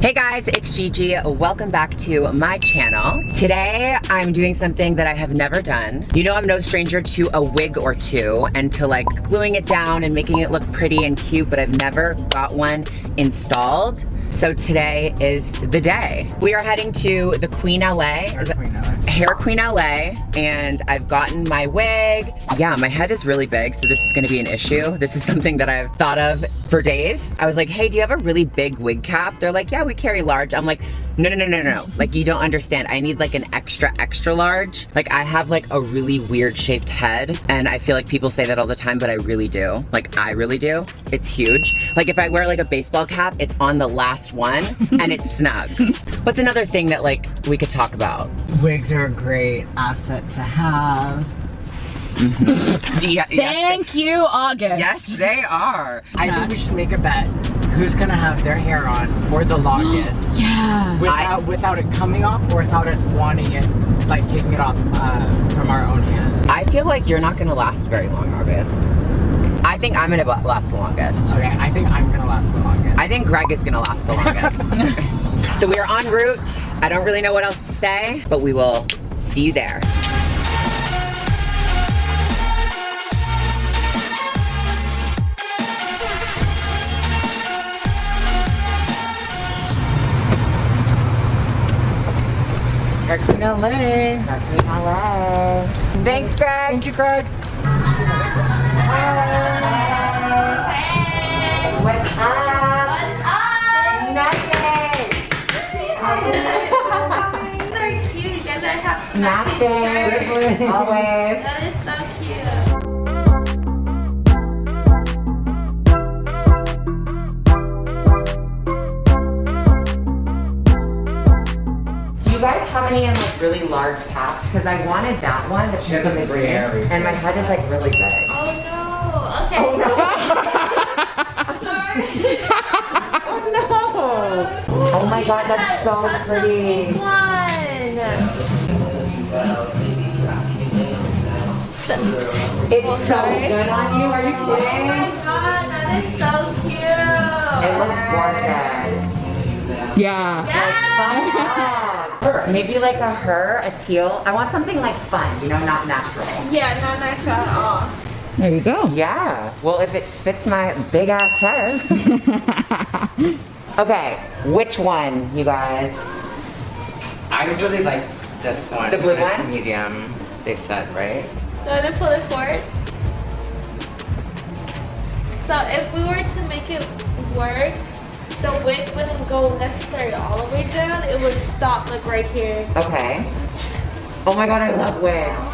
Hey guys, it's Gigi. Welcome back to my channel. Today, I'm doing something that I have never done. You know I'm no stranger to a wig or two and to like gluing it down and making it look pretty and cute, but I've never got one installed. So today is the day. We are heading to the Queen LA. Hair Queen LA, and I've gotten my wig. Yeah, my head is really big, so this is gonna be an issue. This is something that I've thought of for days. I was like, hey, do you have a really big wig cap? They're like, yeah, we carry large. I'm like, no. Like, you don't understand. I need like an extra large. Like, I have like a really weird shaped head, and I feel like people say that all the time, but I really do. Like, I really do. It's huge. Like, if I wear like a baseball cap, it's on the last one, and it's snug. What's another thing that like we could talk about? Wigs are a great asset to have. Thank you, August. Yes, they are. I think we should make a bet. Who's gonna have their hair on for the longest? Yeah. Without it coming off, or without us wanting it, like taking it off from our own hand. I feel like you're not gonna last very long, August. I think I'm gonna last the longest. Okay, I think I'm gonna last the longest. I think Greg is gonna last the longest. So we are en route. I don't really know what else to say, but we will see you there. Hair Queen LA. Hair Queen LA. Thanks, Greg. Thank you, Greg. What's up? Nothing. They're cute. You guys have Matching. Always. That is so cute. Do you guys have any in like really large caps? Because I wanted that one, but she's in the green, and my head is like really big. Oh no. Okay. Oh no. Sorry. Oh no. Oh my god, that's so pretty. It's so good on you, are you Oh kidding? my god, that is so cute. It looks gorgeous. Yeah. Fun. Maybe like a teal. I want something like fun, you know, not natural. Yeah, not natural at all. There you go. Yeah, well if it fits my big ass head. Okay, which one, you guys? I really like this one. The blue It's one? medium, they said, right? So I'm gonna pull it forward. So if we were to make it work, the wig wouldn't go necessarily all the way down. It would stop like right here. Okay. Oh my god, I love wigs.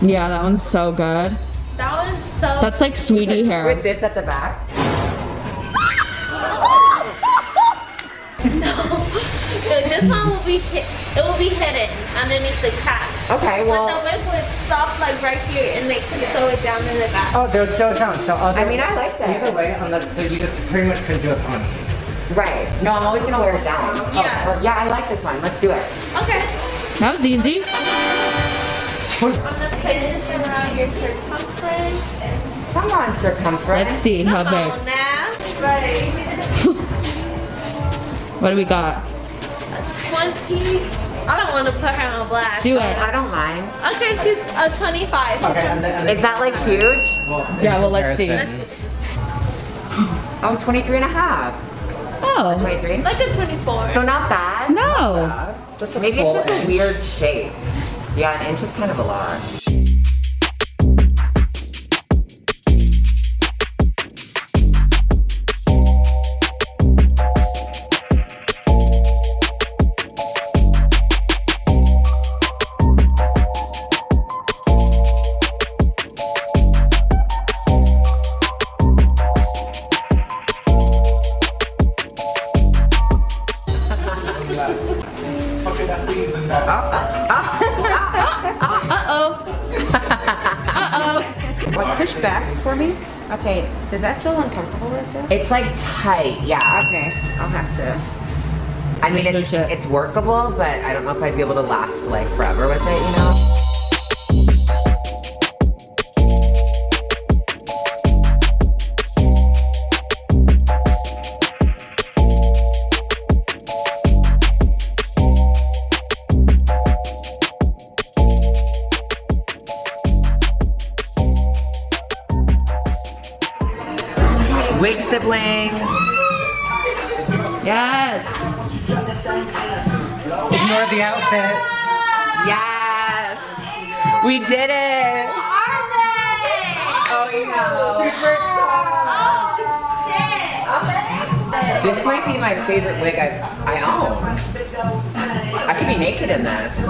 Yeah, that one's so good. That one's so That's like sweetie hair. With this at the back. No. This one will be it will be hidden underneath the cap. Okay, well. But the wig would stop like right here and they can sew it down in the back. Oh, they're so down. So I mean, I like that. Either way, so you just pretty much could do it on. Right. No, I'm always gonna wear it down. Yeah. Oh, yeah, I like this one. Let's do it. Okay. That was easy. I'm gonna place this around your circumference. Come on, circumference. Let's see how Come on big. now. Ready. What do we got? 20. I don't want to put her on blast. Do it. I don't mind. Okay, she's a 25. Okay, and then, Is that like huge? Yeah, well, let's see. Oh, 23 and a half. Oh. 23? Like a 24. So not bad. No. just a Maybe it's full just a inch. weird shape. Yeah, an inch is kind of a lot. What, push back for me? Okay, does that feel uncomfortable right there? It's like tight, yeah. Okay, I'll have to. I mean, it's workable, but I don't know if I'd be able to last like forever with it, you know? siblings. Yes. Ignore the outfit. Yes. We did it. Oh, you know. This might be my favorite wig I own. I could be naked in this.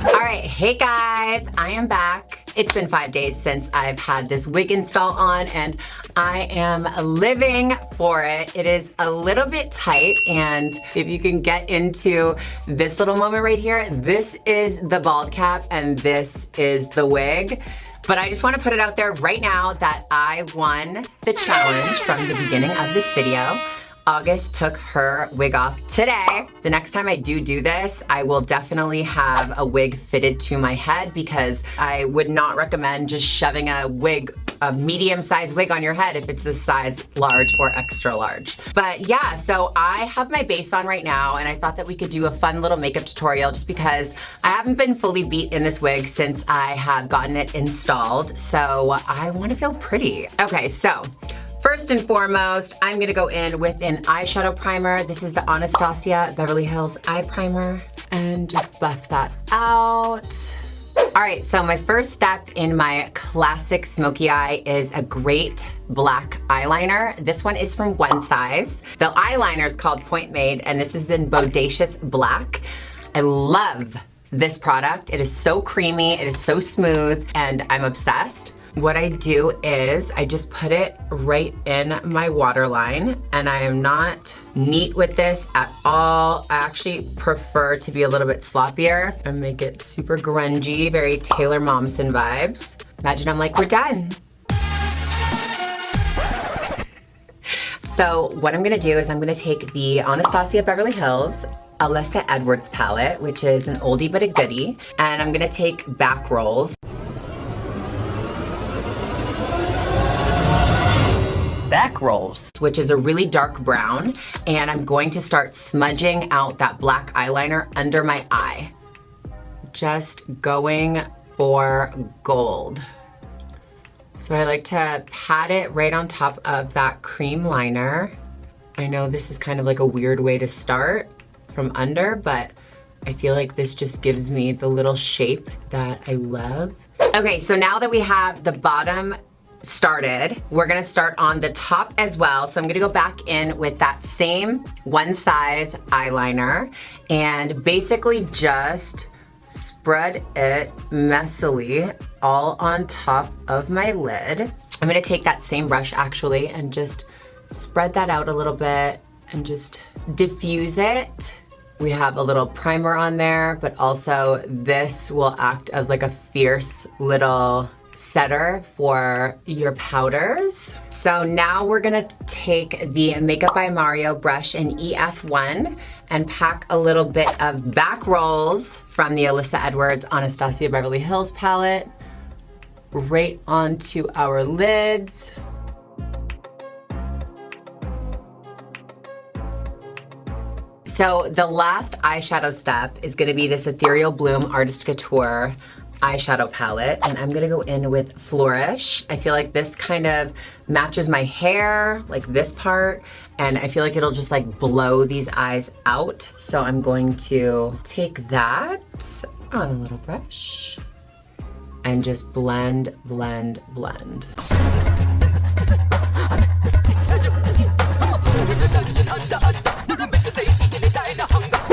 Alright, hey guys, I am back. It's been 5 days since I've had this wig install on and I am living for it. It is a little bit tight, and if you can get into this little moment right here, this is the bald cap and this is the wig. But I just want to put it out there right now that I won the challenge from the beginning of this video. August took her wig off today. The next time I do this, I will definitely have a wig fitted to my head because I would not recommend just shoving a wig, a medium-sized wig on your head if it's a size large or extra large. But yeah, so I have my base on right now and I thought that we could do a fun little makeup tutorial just because I haven't been fully beat in this wig since I have gotten it installed. So I want to feel pretty. Okay, so first and foremost, I'm gonna go in with an eyeshadow primer. This is the Anastasia Beverly Hills Eye Primer, and just buff that out. All right, so my first step in my classic smoky eye is a great black eyeliner. This one is from One Size. The eyeliner is called Point Made, and this is in Bodacious Black. I love this product. It is so creamy, it is so smooth, and I'm obsessed. What I do is I just put it right in my waterline, and I am not neat with this at all. I actually prefer to be a little bit sloppier and make it super grungy, very Taylor Momsen vibes. Imagine I'm like, we're done. So what I'm gonna do is I'm gonna take the Anastasia Beverly Hills Alyssa Edwards palette, which is an oldie but a goodie, and I'm gonna take back rolls. Back rolls. Which is a really dark brown, and I'm going to start smudging out that black eyeliner under my eye. Just going for gold. So I like to pat it right on top of that cream liner. I know this is kind of like a weird way to start from under, but I feel like this just gives me the little shape that I love. Okay, so now that we have the bottom started, we're gonna start on the top as well. So I'm gonna go back in with that same One Size eyeliner and basically just spread it messily all on top of my lid. I'm gonna take that same brush actually and just spread that out a little bit and just diffuse it. We have a little primer on there, but also this will act as like a fierce little setter for your powders. So now we're gonna take the Makeup by Mario brush in EF1 and pack a little bit of back rolls from the Alyssa Edwards Anastasia Beverly Hills palette right onto our lids. So the last eyeshadow step is gonna be this Ethereal Bloom Artist Couture eyeshadow palette, and I'm gonna go in with Flourish. I feel like this kind of matches my hair, like this part, and I feel like it'll just like blow these eyes out. So I'm going to take that on a little brush and just blend, blend, blend.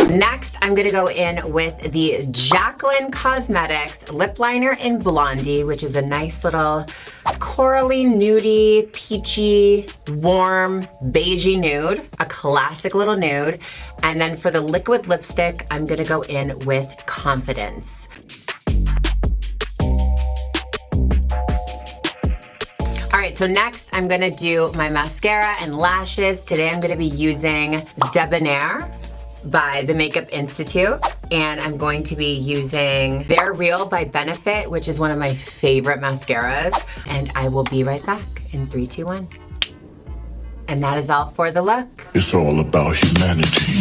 Next, I'm gonna go in with the Jaclyn Cosmetics lip liner in Blondie, which is a nice little corally, nudie, peachy, warm, beigey nude, a classic little nude. And then for the liquid lipstick, I'm gonna go in with Confidence. All right, so next I'm gonna do my mascara and lashes. Today I'm gonna be using Debonair by the Makeup Institute, and I'm going to be using They're Real by Benefit, which is one of my favorite mascaras, and I will be right back in 3, 2, 1. And that is all for the look. It's all about humanity.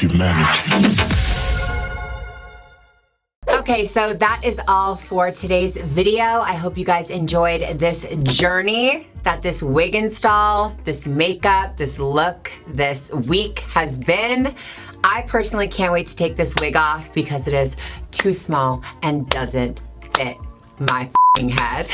humanity. Okay, so that is all for today's video. I hope you guys enjoyed this journey that this wig install, this makeup, this look, this week has been. I personally can't wait to take this wig off because it is too small and doesn't fit my head.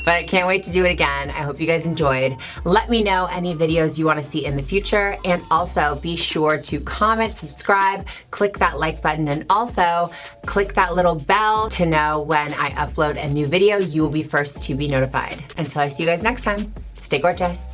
But I can't wait to do it again. I hope you guys enjoyed. Let me know any videos you want to see in the future, and also be sure to comment, subscribe, click that like button, and also click that little bell to know when I upload a new video. You will be first to be notified. Until I see you guys next time, stay gorgeous.